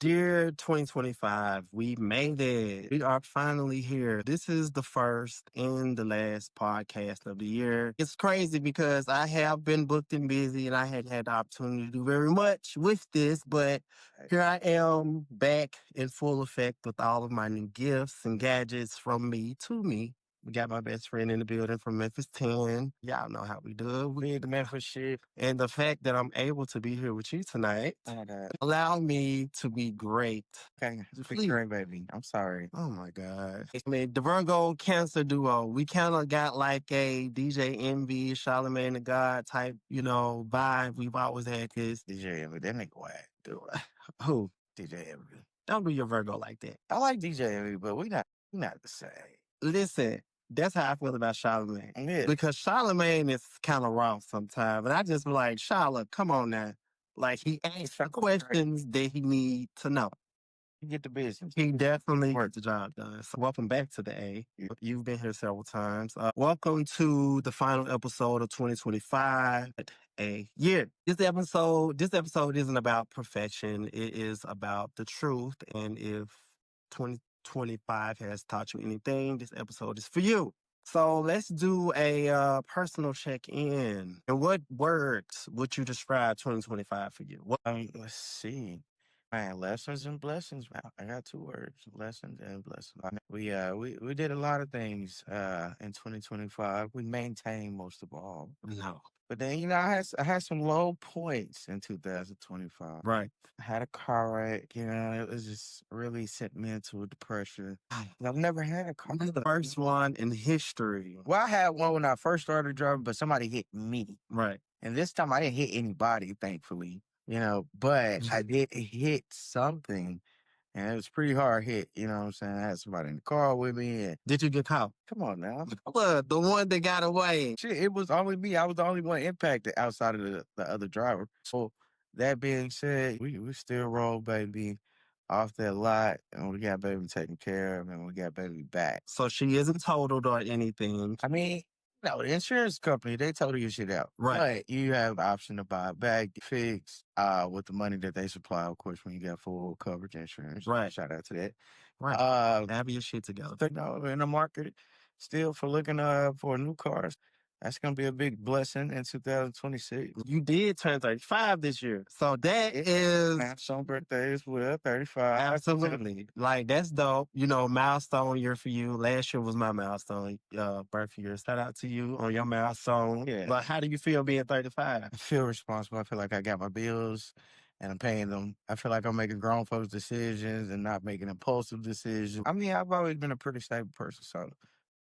Dear 2025, we made it. We are finally here. This is the first and the last podcast of the year. It's crazy because I have been booked and busy and I had had the opportunity to do very much with this, but here I am back in full effect with all of my new gifts and gadgets from me to me. We got my best friend in the building from Memphis 10. Y'all know how we do it. We need the Memphis shit. And the fact that I'm able to be here with you tonight allow me to be great. Okay, Please. great baby. I'm sorry. Oh my God. I mean, the Virgo Cancer duo, we kind of got like a DJ Envy, Charlamagne the God type, vibe we've always had. Cause DJ Envy, that nigga whack. who? DJ Envy. Don't do your Virgo like that. I like DJ Envy, but we not the same. Listen, that's how I feel about Charlamagne. Yeah. Because Charlamagne is kind of raw sometimes. And I just be like, Charlotte, come on now. Like, he asks the questions that he need to know. You get the business. He definitely worked the job done. So welcome back to the A. You've been here several times. Welcome to the final episode of 2025. A year. This episode isn't about perfection. It is about the truth. And if 2025 has taught you anything, this episode is for you. So let's do a personal check-in. In what words would you describe 2025 for you? Let's see. Man, lessons and blessings. Man, I got two words: lessons and blessings. We did a lot of things in 2025. We maintained most of all. No. But then I had some low points in 2025. Right. I had a car wreck. It was just really sent me into a depression. I've never had a car. The first one in history. Well, I had one when I first started driving, but somebody hit me. Right. And this time I didn't hit anybody, thankfully. But I did hit something. And it was pretty hard hit, you know what I'm saying? I had somebody in the car with me. And Did you get caught? come on now. Look, the one that got away. Shit, it was only me. I was the only one impacted outside of the other driver. So that being said, we still roll, baby, off that lot, and we got baby taken care of, and we got baby back. So she isn't totaled or anything. I mean, no, the insurance company, they total your shit out. Right. But you have the option to buy it back, fix, with the money that they supply, of course, when you got full coverage insurance. Right. Shout out to that. Right. Have your shit together. In the market still for looking for new cars. That's going to be a big blessing in 2026. You did turn 35 this year. So that is... Some birthdays with 35. Absolutely. Like, that's dope. Milestone year for you. Last year was my milestone birth year. Shout out to you on your milestone. Yeah. But how do you feel being 35? I feel responsible. I feel like I got my bills and I'm paying them. I feel like I'm making grown folks decisions and not making impulsive decisions. I mean, I've always been a pretty stable person, so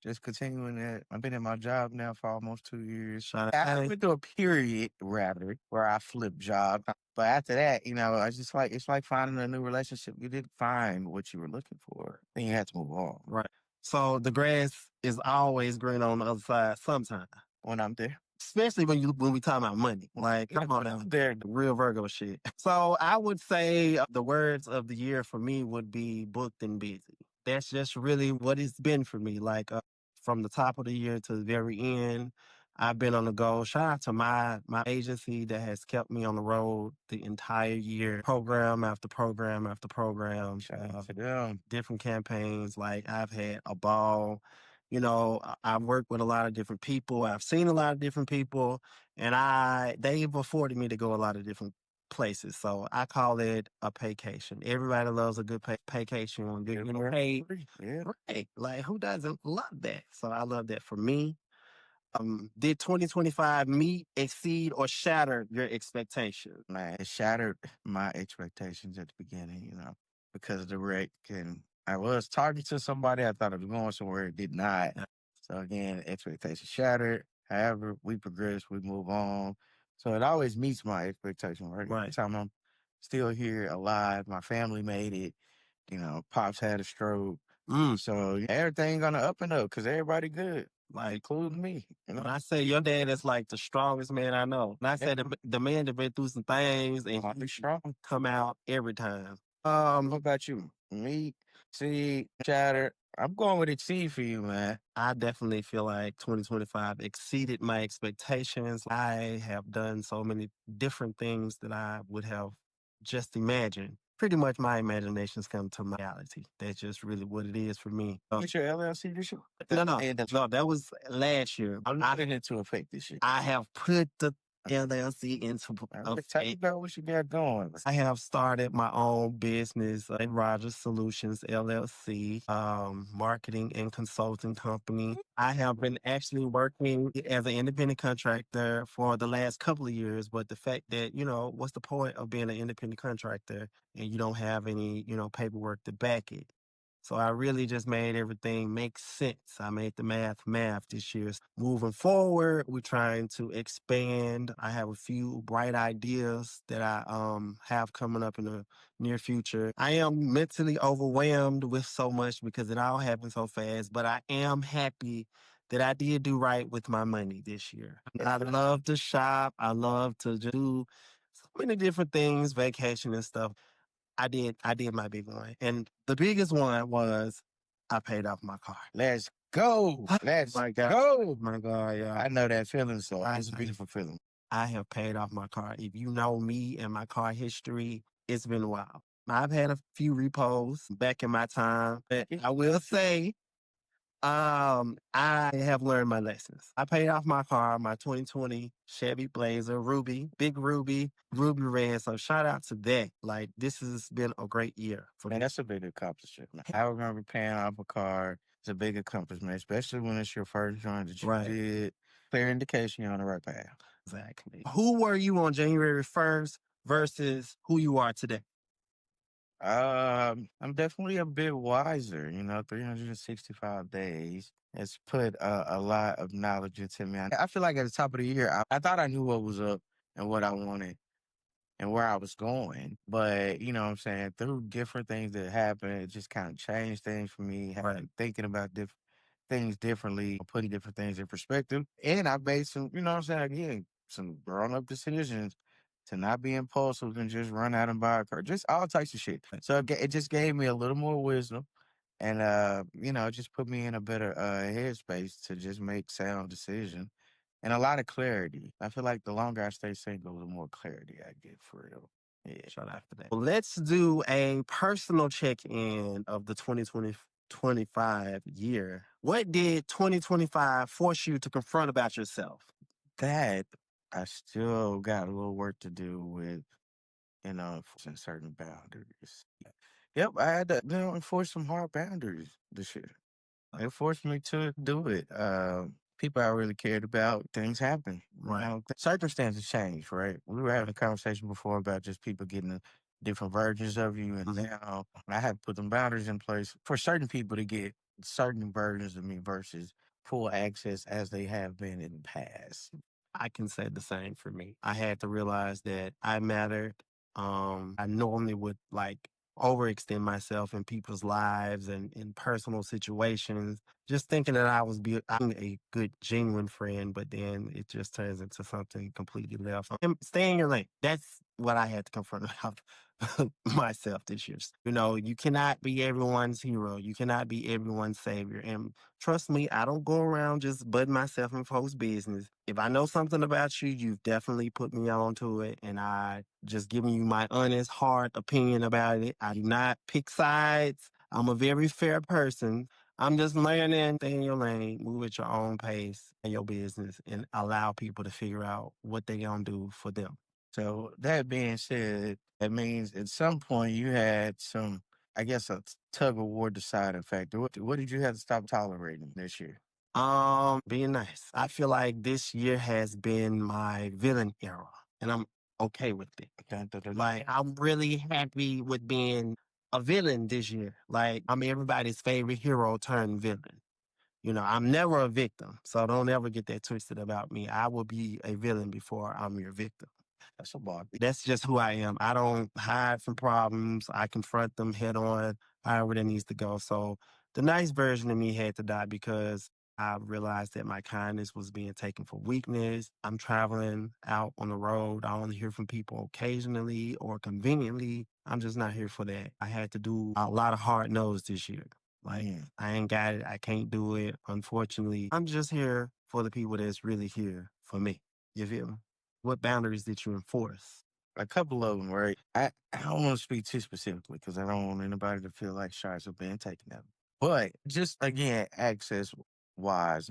just continuing that. I've been in my job now for almost 2 years. I went through a period, rather, where I flipped jobs. But after that, it's like finding a new relationship. You didn't find what you were looking for. Then you had to move on. Right. So the grass is always green on the other side sometime. When I'm there. Especially when we talk about money. Like, come on now. They're the real Virgo shit. So I would say the words of the year for me would be booked and busy. That's just really what it's been for me. Like, from the top of the year to the very end, I've been on the go. Shout out to my agency that has kept me on the road the entire year, program after program after program. Shout out to them. Different campaigns. Like, I've had a ball. I've worked with a lot of different people. I've seen a lot of different people, and they've afforded me to go a lot of different places. So I call it a paycation. Everybody loves a good paycation when they're getting paid. Yeah. Right. Like, who doesn't love that? So I love that for me. Did 2025 meet, exceed, or shatter your expectations? Man, it shattered my expectations at the beginning, because of the wreck. And I was talking to somebody. I thought it was going somewhere. It did not. So again, expectations shattered. However, we progress, we move on. So it always meets my expectation, right? Right. Every time I'm still here, alive, my family made it. Pops had a stroke. So everything gonna up and up because everybody good, like including me. When I say your dad is like the strongest man I know, and I said the man that been through some things and He's strong. come out every time. What about you? Me, C, Chatter. I'm going with Exceed for you, man. I definitely feel like 2025 exceeded my expectations. I have done so many different things that I would have just imagined pretty much my imaginations come to my reality. That's just really what it is for me. What's your LLC this year? No, no, that was last year. I'm not in into effect this year. I have put the LLC into Tell me effect. about what you got going. I have started my own business, Rogers Solutions LLC, marketing and consulting company. I have been actually working as an independent contractor for the last couple of years, but the fact that, what's the point of being an independent contractor and you don't have any, paperwork to back it? So I really just made everything make sense. I made the math this year. Moving forward, we're trying to expand. I have a few bright ideas that I have coming up in the near future. I am mentally overwhelmed with so much because it all happened so fast, but I am happy that I did do right with my money this year. I love to shop. I love to just do so many different things, vacation and stuff. I did my big one. And the biggest one was I paid off my car. Let's go. Let's My God. go. My God, yeah. I know that feeling, so I- it's a beautiful feeling. I have paid off my car. If you know me and my car history, it's been a while. I've had a few repos back in my time, but I will say I have learned my lessons. I paid off my car, my 2020 Chevy Blazer, big ruby red. So shout out to that. Like, this has been a great year for Man, me. that's a big accomplishment, man. I remember paying off a car. It's a big accomplishment, especially when it's your first joint that you Right. did. Clear indication you're on the right path. Exactly. Who were you on January 1st versus who you are today? I'm definitely a bit wiser. 365 days has put a lot of knowledge into me. I feel like at the top of the year, I thought I knew what was up and what I wanted and where I was going. But, you know what I'm saying, through different things that happened, it just kind of changed things for me, Right. thinking about things differently, putting different things in perspective. And I made some, you know what I'm saying, again, some grown up decisions to not be impulsive and just run out and buy a car, just all types of shit. So it just gave me a little more wisdom. And it just put me in a better headspace to just make sound decisions and a lot of clarity. I feel like the longer I stay single, the more clarity I get for real. Yeah. Shout out for that. Well, let's do a personal check-in of the 2025 year. What did 2025 force you to confront about yourself? That I still got a little work to do with, enforcing certain boundaries. Yep, I had to, enforce some hard boundaries this year. It forced me to do it. People I really cared about, things happen. Right. Circumstances change, right? We were having a conversation before about just people getting different versions of you, and now I have to put them boundaries in place for certain people to get certain versions of me versus full access as they have been in the past. I can say the same for me. I had to realize that I mattered. I normally would overextend myself in people's lives and in personal situations, just thinking that I'm a good, genuine friend, but then it just turns into something completely left. And stay in your lane. That's what I had to confront about myself this year. You cannot be everyone's hero. You cannot be everyone's savior. And trust me, I don't go around just butting myself in folks' business. If I know something about you, you've definitely put me onto it, and I just giving you my honest, hard opinion about it. I do not pick sides. I'm a very fair person. I'm just learning, stay in your lane, move at your own pace in your business, and allow people to figure out what they gonna do for them. So that being said, that means at some point you had some, I guess, a tug of war deciding factor. What did you have to stop tolerating this year? Being nice. I feel like this year has been my villain era, and I'm okay with it. Dun, dun, dun, dun. Like, I'm really happy with being a villain this year. Like, I'm everybody's favorite hero turned villain. I'm never a victim, so don't ever get that twisted about me. I will be a villain before I'm your victim. That's a bar. That's just who I am. I don't hide from problems. I confront them head on, however that needs to go. So the nice version of me had to die because I realized that my kindness was being taken for weakness. I'm traveling out on the road. I only hear from people occasionally or conveniently. I'm just not here for that. I had to do a lot of hard no's this year. Like, I ain't got it. I can't do it. Unfortunately, I'm just here for the people that's really here for me. You feel me? What boundaries did you enforce? a couple of them, right? I don't want to speak too specifically because I don't want anybody to feel like shots are being taken at 'em. But just again, access wise,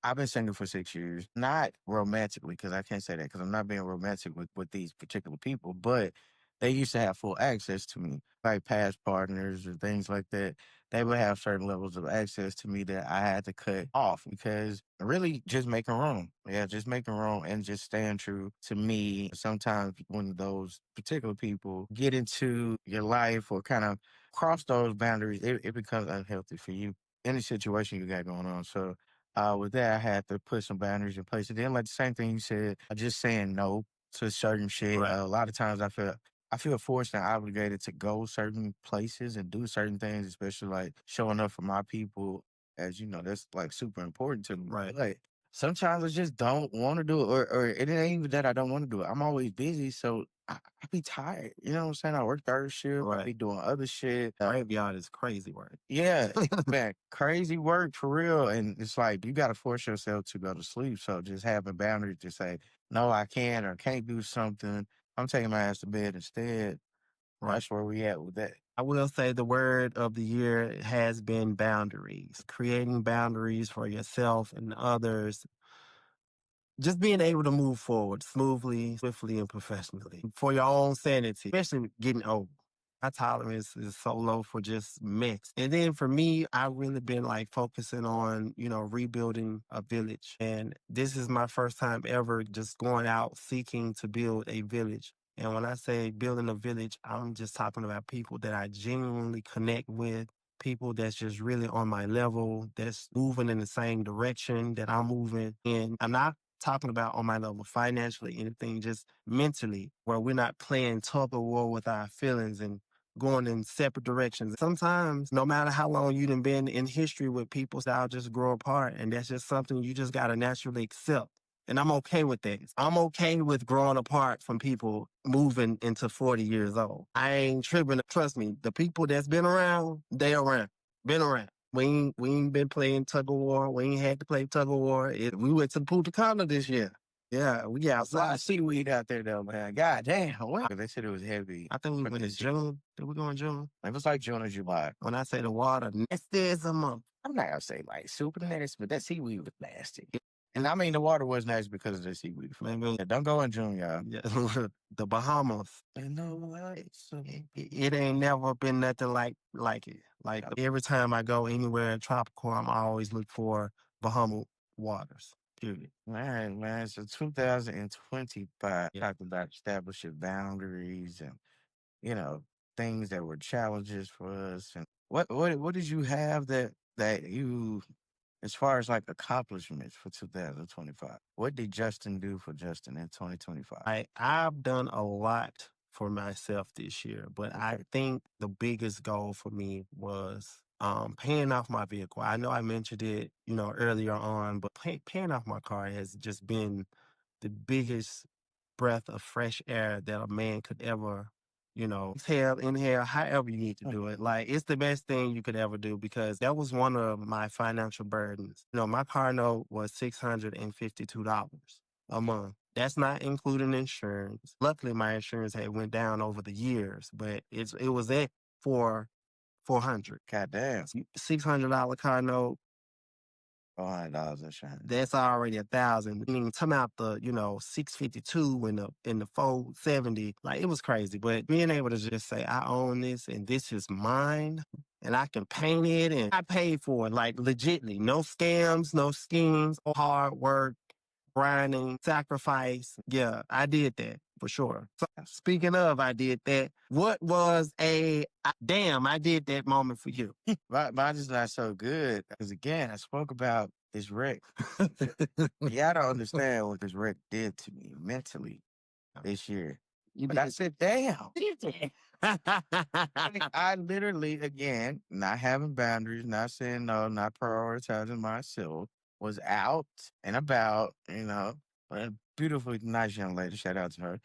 I've been single for 6 years, not romantically because I can't say that because I'm not being romantic with these particular people, but they used to have full access to me, like past partners or things like that. They would have certain levels of access to me that I had to cut off because really just making room. Yeah, just making room and just staying true to me. Sometimes when those particular people get into your life or kind of cross those boundaries, it becomes unhealthy for you. Any situation you got going on. So with that, I had to put some boundaries in place. And then, like the same thing you said, just saying no to certain shit. Right. A lot of times, I feel forced and obligated to go certain places and do certain things, especially like showing up for my people. As you know, that's like super important to me. Right. Like sometimes I just don't want to do it, or it ain't even that I don't want to do it. I'm always busy, so I be tired. You know what I'm saying? I work third shift. I Right. be doing other shit. Graveyard is crazy work. Yeah, man, crazy work for real. And it's like you got to force yourself to go to sleep. So just having boundaries to say, no, I can or can't do something. I'm taking my ass to bed instead. Right. That's where we at with that. I will say the word of the year has been boundaries, creating boundaries for yourself and others. Just being able to move forward smoothly, swiftly, and professionally for your own sanity, especially getting old. My tolerance is so low for just mess. And then for me, I've really been like focusing on, rebuilding a village. And this is my first time ever just going out seeking to build a village. And when I say building a village, I'm just talking about people that I genuinely connect with, people that's just really on my level, that's moving in the same direction that I'm moving in. I'm not talking about on my level financially, anything, just mentally, where we're not playing tug of war with our feelings and going in separate directions. Sometimes, no matter how long you done been in history with people, that'll just grow apart. And that's just something you just got to naturally accept. And I'm okay with that. I'm okay with growing apart from people moving into 40 years old. I ain't tripping. Trust me, the people that's been around, they around. Been around. We ain't been playing tug of war. We ain't had to play tug of war. We went to the Punta Cana this year. Yeah, we A lot outside. of seaweed out there though, man. God damn. They said it was heavy. I think we But went in this June. Did we go in June? it was like June or July. When I say the water nasty as a month. I'm not gonna say like super nasty, but that seaweed was nasty. And I mean the water was nasty because of the seaweed. Maybe Yeah, don't go in June, y'all. yeah, the Bahamas. And no lights. It ain't never been nothing like it. Like every time I go anywhere tropical, I'm always look for Bahama waters. Period. All right, man. So 2025 Yeah. talked about establishing boundaries and you know things that were challenges for us. And what did you have that you as far as like accomplishments for 2025? What did Justin do for Justin in 2025? I've done a lot for myself this year, but I think the biggest goal for me was paying off my vehicle. I know I mentioned it, earlier on, but paying off my car has just been the biggest breath of fresh air that a man could ever, exhale, inhale, however you need to do it. Like it's the best thing you could ever do because that was one of my financial burdens. My car note was $652 a month. That's not including insurance. Luckily, my insurance had went down over the years, but it was at 400. God damn. $600 car note, $400 insurance. that's already 1,000. I mean, talking about the 652 in the 470, like it was crazy. But being able to just say I own this and this is mine, and I can paint it, and I paid for it, like legitly, no scams, no schemes, all hard work, grinding, sacrifice. Yeah, I did that for sure. So speaking of, I did that. What was damn? I did that moment for you. Mine is not so good because again, I spoke about this wreck. Yeah, I don't understand what this wreck did to me mentally this year. You But I did. said, damn. I literally, again, not having boundaries, not saying no, not prioritizing myself, was out and about, a beautiful, nice young lady. Shout out to her.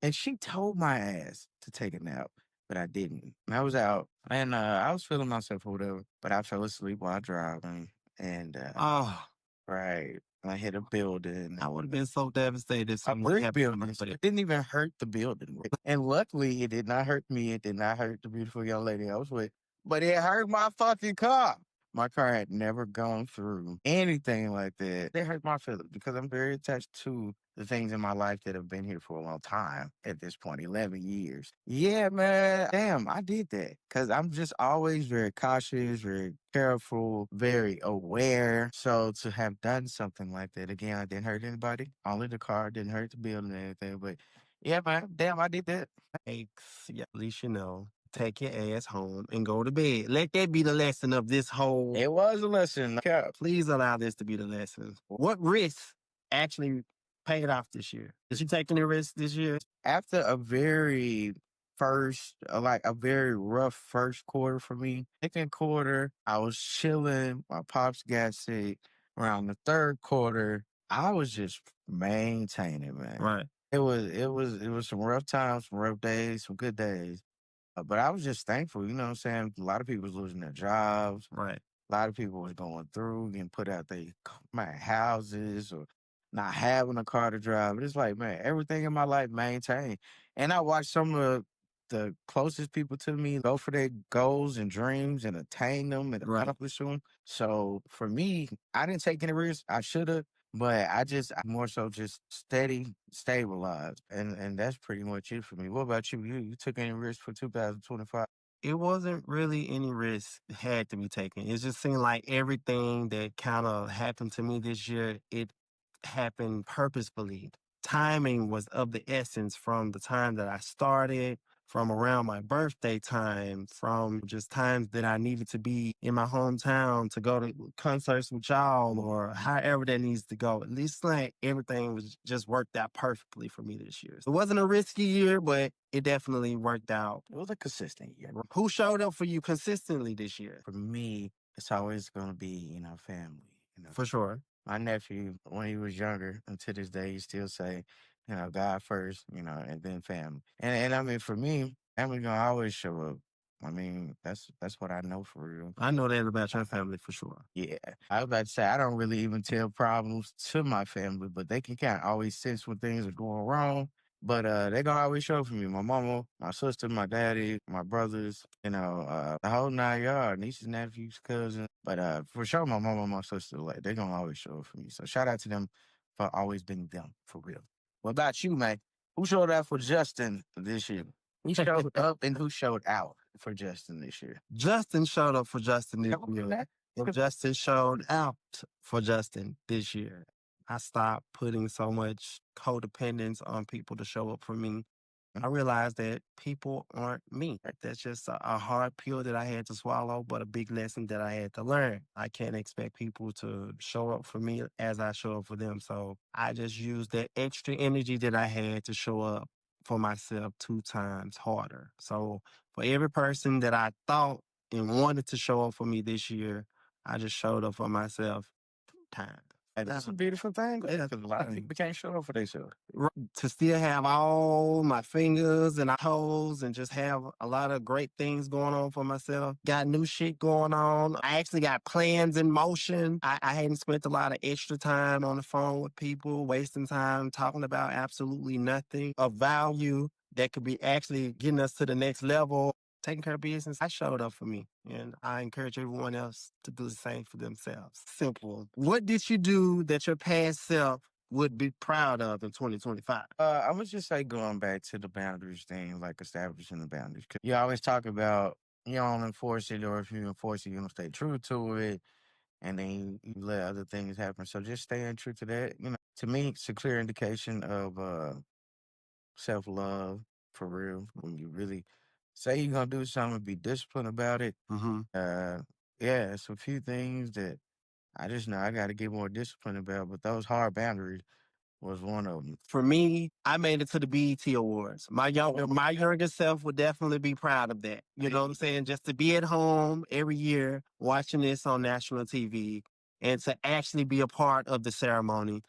And she told my ass to take a nap, but I didn't. And I was out and I was feeling myself or whatever, but I fell asleep while driving. And, Oh, right. I hit a building. I would have been so devastated if A something brick happened to building. me. But It didn't even hurt the building. And luckily, it did not hurt me. It did not hurt the beautiful young lady I was with. But it hurt my fucking car. My car had never gone through anything like that. It hurt my feelings because I'm very attached to the things in my life that have been here for a long time at this point, 11 years. Yeah, man. Damn, I did that because I'm just always very cautious, very careful, very aware. So to have done something like that, again, I didn't hurt anybody. Only the car, didn't hurt the building or anything. But yeah, man, damn, I did that. yeah, at least you know. Take your ass home and go to bed. Let that be the lesson of this whole. It was a lesson. Please allow this to be the lesson. What risks actually paid off this year? Did you take any risks this year? After a very like a very rough first quarter for me, second quarter, I was chilling. My pops got sick. Around the third quarter, I was just maintaining, man. Right, It was some rough times, some rough days, some good days. But I was just thankful, you know what I'm saying? A lot of people was losing their jobs. right. A lot of people was going through, getting put out my houses or not having a car to drive. But it's like, man, everything in my life maintained. And I watched some of the closest people to me go for their goals and dreams and attain them and Right. accomplish them. So for me, I didn't take any risks. I should have, but I more so just steady, stabilized. And that's pretty much it for me. What about you? You took any risks for 2025? It wasn't really any risk had to be taken. It just seemed like everything that kind of happened to me this year, it happened purposefully. Timing was of the essence from the time that I started, from around my birthday time, from just times that I needed to be in my hometown to go to concerts with y'all or however that needs to go. At least like everything was just worked out perfectly for me this year. So it wasn't a risky year, but it definitely worked out. It was a consistent year. Who showed up for you consistently this year? For me, it's always going to be, family. For sure. My nephew, when he was younger, and to this day, he still say, God first, and then family. And I mean, for me, family gonna always show up. I mean, that's what I know for real. I know that about your family for sure. Yeah, I was about to say I don't really even tell problems to my family, but they can kind of always sense when things are going wrong. But they gonna always show up for me. My mama, my sister, my daddy, my brothers, the whole 9 yards, nieces, nephews, cousins. But for sure, my mama, my sister, like they gonna always show up for me. So shout out to them for always being them for real. What about you, man? Who showed up for Justin this year? Who showed up and who showed out for Justin this year? Justin showed up for Justin this Come on, year. man. Well, Justin showed out for Justin this year. I stopped putting so much codependence on people to show up for me. I realized that people aren't me. That's just a hard pill that I had to swallow, but a big lesson that I had to learn. I can't expect people to show up for me as I show up for them. So I just used that extra energy that I had to show up for myself 2 times harder. So for every person that I thought and wanted to show up for me this year, I just showed up for myself 2 times. And that's a beautiful thing. Yeah. Because a lot of people can't show up for themselves. To still have all my fingers and toes and just have a lot of great things going on for myself. Got new shit going on. I actually got plans in motion. I hadn't spent a lot of extra time on the phone with people, wasting time talking about absolutely nothing of value that could be actually getting us to the next level. Taking care of business, I showed up for me. And I encourage everyone else to do the same for themselves. Simple. What did you do that your past self would be proud of in 2025? I would just say going back to the boundaries thing, like establishing the boundaries. 'Cause you always talk about you don't enforce it, or if you enforce it, you don't stay true to it, and then you let other things happen. So just staying true to that, to me, it's a clear indication of self love for real. When you really say you're gonna do something, be disciplined about it. Mm-hmm. Yeah, it's a few things that I just know I got to get more disciplined about, but those hard boundaries was one of them. For me, I made it to the BET Awards. My younger self would definitely be proud of that. You know what I'm saying? Just to be at home every year watching this on national TV and to actually be a part of the ceremony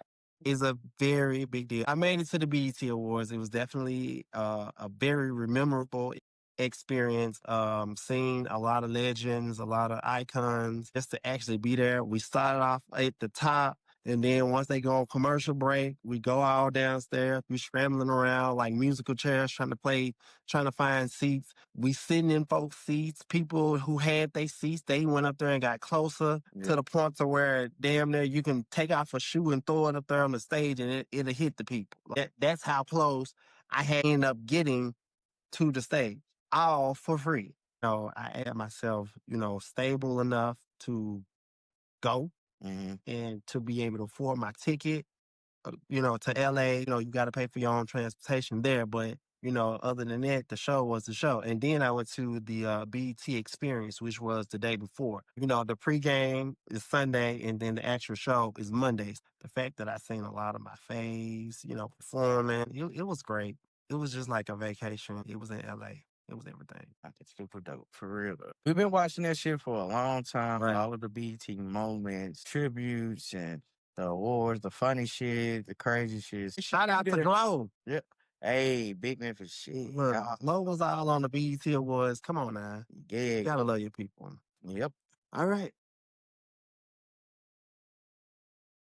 is a very big deal. I made it to the BET Awards. It was definitely a very memorable experience. Seeing a lot of legends, a lot of icons, just to actually be there. We started off at the top And then once they go on commercial break, we go all downstairs. We scrambling around like musical chairs, trying to find seats. We sitting in folks' seats. People who had their seats, they went up there and got closer to the point to where damn near you can take off a shoe and throw it up there on the stage and it'll hit the people. That's how close I had ended up getting to the stage, all for free. I had myself, stable enough to go and to be able to afford my ticket, to LA. You got to pay for your own transportation there. But, other than that, the show was the show. And then I went to the BET Experience, which was the day before. The pregame is Sunday and then the actual show is Mondays. The fact that I seen a lot of my faves, performing, it was great. It was just like a vacation. It was in LA. It was everything. It's super dope, for real. Though. We've been watching that shit for a long time. Right. All of the BT moments, tributes, and the awards, the funny shit, the crazy shit. Shout out to Glow. Yep. Hey, Big Memphis shit. Look, Glow was all on the BET Awards. Come on now. Yeah. You gotta love your people. Yep. All right.